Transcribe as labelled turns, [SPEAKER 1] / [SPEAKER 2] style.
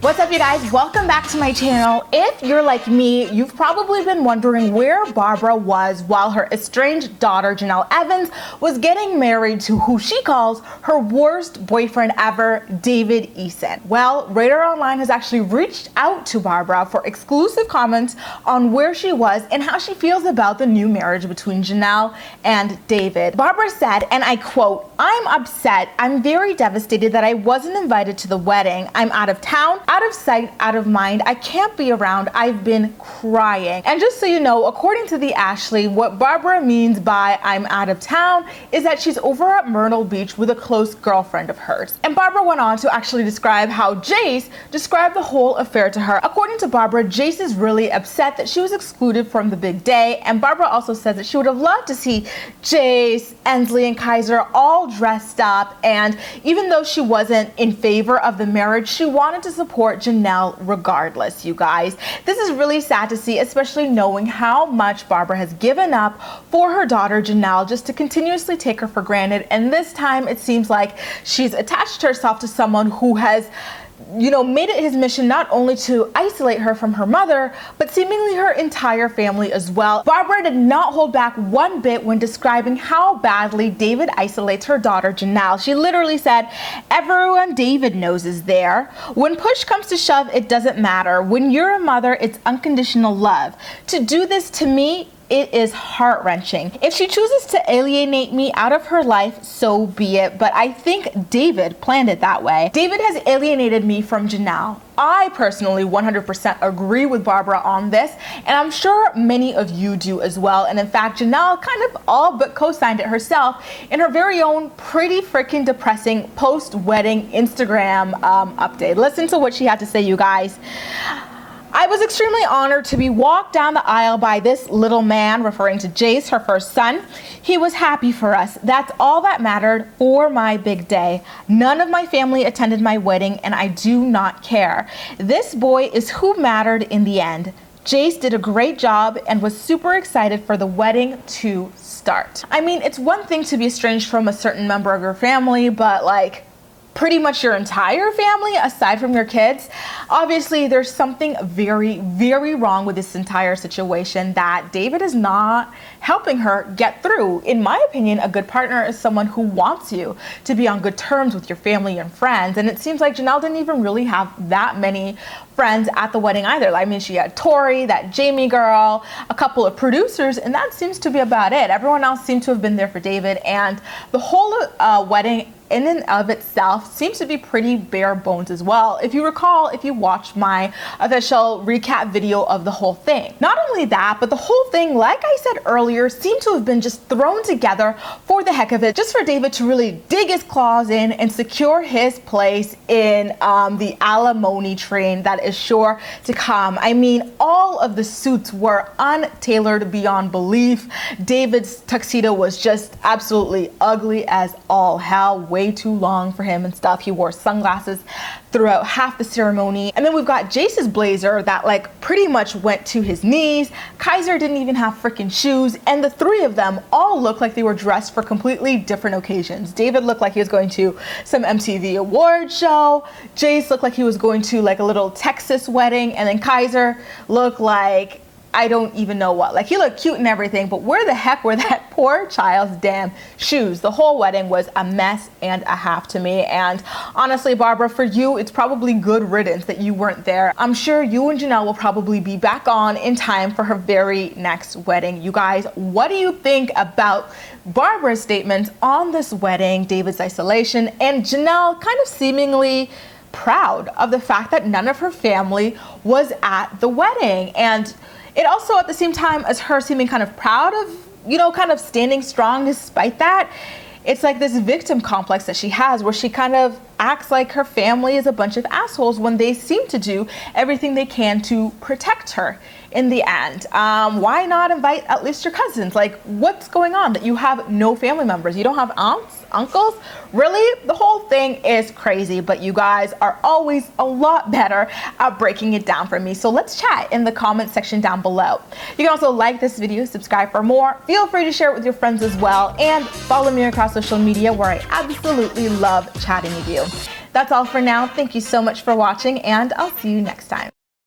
[SPEAKER 1] What's up, you guys? Welcome back to my channel. If you're like me, you've probably been wondering where Barbara was while her estranged daughter, Jenelle Evans, was getting married to who she calls her worst boyfriend ever, David Eason. Well, Radar Online has actually reached out to Barbara for exclusive comments on where she was and how she feels about the new marriage between Jenelle and David. Barbara said, and I quote, "I'm upset. I'm very devastated that I wasn't invited to the wedding. I'm out of town, out of sight, out of mind. I can't be around. I've been crying." And just so you know, according to the Ashley, what Barbara means by "I'm out of town" is that she's over at Myrtle Beach with a close girlfriend of hers. And Barbara went on to actually describe how Jace described the whole affair to her. According to Barbara, Jace is really upset that she was excluded from the big day. And Barbara also says that she would have loved to see Jace, Ensley, and Kaiser all dressed up. And even though she wasn't in favor of the marriage, she wanted to support Jenelle regardless, you guys. This is really sad to see, especially knowing how much Barbara has given up for her daughter Jenelle just to continuously take her for granted. And this time it seems like she's attached herself to someone who has made it his mission not only to isolate her from her mother, but seemingly her entire family as well. Barbara did not hold back one bit when describing how badly David isolates her daughter Jenelle. She literally said, "Everyone David knows is there. When push comes to shove, it doesn't matter. When you're a mother, it's unconditional love. To do this to me, it is heart-wrenching. If she chooses to alienate me out of her life, so be it. But I think David planned it that way. David has alienated me from Jenelle." I personally 100% agree with Barbara on this, and I'm sure many of you do as well. And in fact, Jenelle kind of all but co-signed it herself in her very own pretty freaking depressing post-wedding Instagram update. Listen to what she had to say, you guys. "I was extremely honored to be walked down the aisle by this little man," referring to Jace, her first son. "He was happy for us. That's all that mattered for my big day. None of my family attended my wedding, and I do not care. This boy is who mattered in the end. Jace did a great job and was super excited for the wedding to start." I mean, it's one thing to be estranged from a certain member of your family, but like, pretty much your entire family aside from your kids. Obviously, there's something very, very wrong with this entire situation that David is not helping her get through. In my opinion, a good partner is someone who wants you to be on good terms with your family and friends. And it seems like Jenelle didn't even really have that many friends at the wedding either. I mean, she had Tori, that Jamie girl, a couple of producers, and that seems to be about it. Everyone else seemed to have been there for David, and the whole wedding in and of itself seems to be pretty bare bones as well. If you recall, if you watched my official recap video of the whole thing. Not only that, but the whole thing, like I said earlier, seemed to have been just thrown together for the heck of it, just for David to really dig his claws in and secure his place in the alimony train that is sure to come. I mean, all of the suits were untailored beyond belief. David's tuxedo was just absolutely ugly as all hell, way too long for him and stuff. He wore sunglasses throughout half the ceremony. And then we've got Jace's blazer that like pretty much went to his knees. Kaiser didn't even have freaking shoes, and the three of them all looked like they were dressed for completely different occasions. David looked like he was going to some MTV award show. Jace looked like he was going to like a little Texas wedding, and then Kaiser looked like I don't even know what. Like, he looked cute and everything, but where the heck were that poor child's damn shoes? The whole wedding was a mess and a half to me. And honestly, Barbara, for you, it's probably good riddance that you weren't there. I'm sure you and Jenelle will probably be back on in time for her very next wedding. You guys, what do you think about Barbara's statements on this wedding, David's isolation, and Jenelle kind of seemingly proud of the fact that none of her family was at the wedding? And it also, at the same time as her seeming kind of proud of, kind of standing strong despite that, it's like this victim complex that she has where she kind of acts like her family is a bunch of assholes when they seem to do everything they can to protect her in the end. Why not invite at least your cousins? Like, what's going on that you have no family members? You don't have aunts, uncles? Really? The whole thing is crazy, but you guys are always a lot better at breaking it down for me. So let's chat in the comment section down below. You can also like this video, subscribe for more. Feel free to share it with your friends as well, and follow me across social media where I absolutely love chatting with you. That's all for now. Thank you so much for watching, and I'll see you next time.